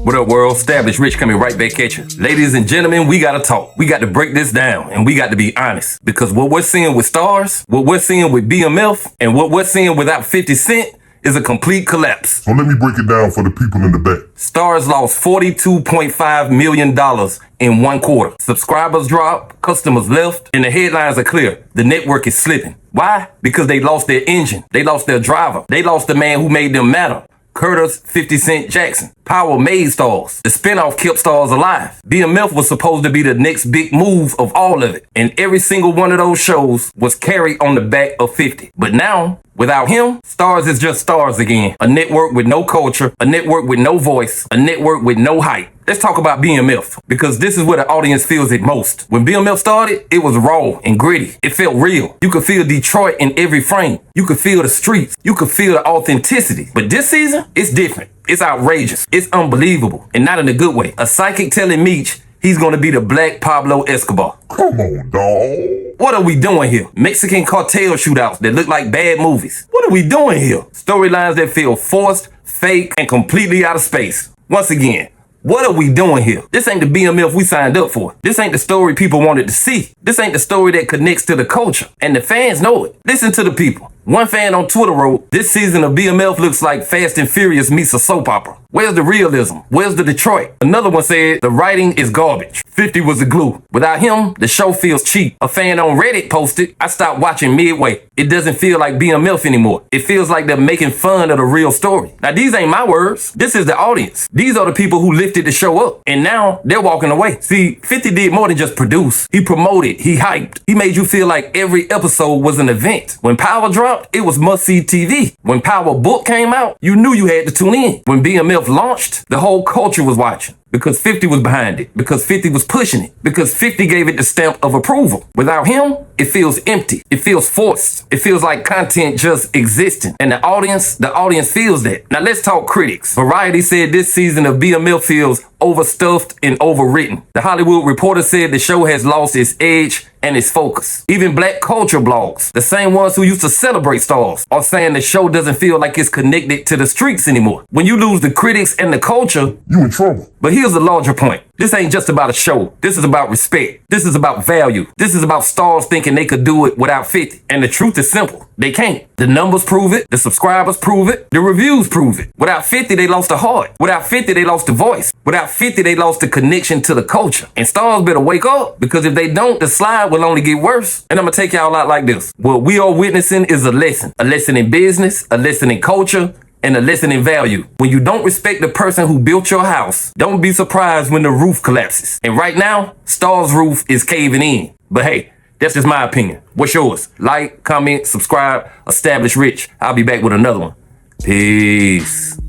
What up, world? Established Rich coming right back at you. Ladies and gentlemen, we gotta talk. We got to break this down, and we got to be honest. Because what we're seeing with Starz, what we're seeing with BMF, and what we're seeing without 50 Cent is a complete collapse. So let me break it down for the people in the back. Starz lost $42.5 million in 1 quarter. Subscribers dropped, customers left, and the headlines are clear. The network is slipping. Why? Because they lost their engine. They lost their driver. They lost the man who made them matter. Curtis 50 Cent Jackson. Power made Starz. The spinoff kept Starz alive. BMF was supposed to be the next big move of all of it. And every single one of those shows was carried on the back of 50. But now, without him, Starz is just Starz again. A network with no culture, a network with no voice, a network with no hype. Let's talk about BMF, because this is where the audience feels it most. When BMF started, it was raw and gritty. It felt real. You could feel Detroit in every frame. You could feel the streets. You could feel the authenticity. But this season, it's different. It's outrageous. It's unbelievable. And not in a good way. A psychic telling R.I.C.H he's gonna be the Black Pablo Escobar. Come on, dawg. What are we doing here? Mexican cartel shootouts that look like bad movies. What are we doing here? Storylines that feel forced, fake, and completely out of space. Once again, what are we doing here? This ain't the BMF we signed up for. This ain't the story people wanted to see. This ain't the story that connects to the culture. And the fans know it. Listen to the people. One fan on Twitter wrote, "This season of BMF looks like Fast and Furious meets a soap opera. Where's the realism? Where's the Detroit?" Another one said, "The writing is garbage. 50 was the glue. Without him, the show feels cheap." A fan on Reddit posted, "I stopped watching midway. It doesn't feel like BMF anymore. It feels like they're making fun of the real story." Now, these ain't my words. This is the audience. These are the people who lifted the show up. And now they're walking away. See, 50 did more than just produce. He promoted. He hyped. He made you feel like every episode was an event. When Power dropped, it was must-see TV. When Power Book came out, you knew you had to tune in. When BMF launched, the whole culture was watching. Because 50 was behind it. Because 50 was pushing it. Because 50 gave it the stamp of approval. Without him, it feels empty. It feels forced. It feels like content just existing. And the audience feels that. Now let's talk critics. Variety said this season of BMF feels overstuffed and overwritten. The Hollywood Reporter said the show has lost its edge and its focus. Even black culture blogs, the same ones who used to celebrate Starz, are saying the show doesn't feel like it's connected to the streets anymore. When you lose the critics and the culture, you in trouble. But here's the larger point. This ain't just about a show. This is about respect. This is about value. This is about Starz thinking they could do it without 50. And the truth is simple. They can't. The numbers prove it. The subscribers prove it. The reviews prove it. Without 50, they lost the heart. Without 50, they lost the voice. Without 50, they lost the connection to the culture. And Starz better wake up, because if they don't, the slide will only get worse. And I'm gonna take y'all out like this. What we are witnessing is a lesson. A lesson in business, a lesson in culture, and a lesson in value. When you don't respect the person who built your house, don't be surprised when the roof collapses. And right now, Starz roof is caving in. But hey, that's just my opinion. What's yours? Like, comment, subscribe, Establish Rich. I'll be back with another one. Peace.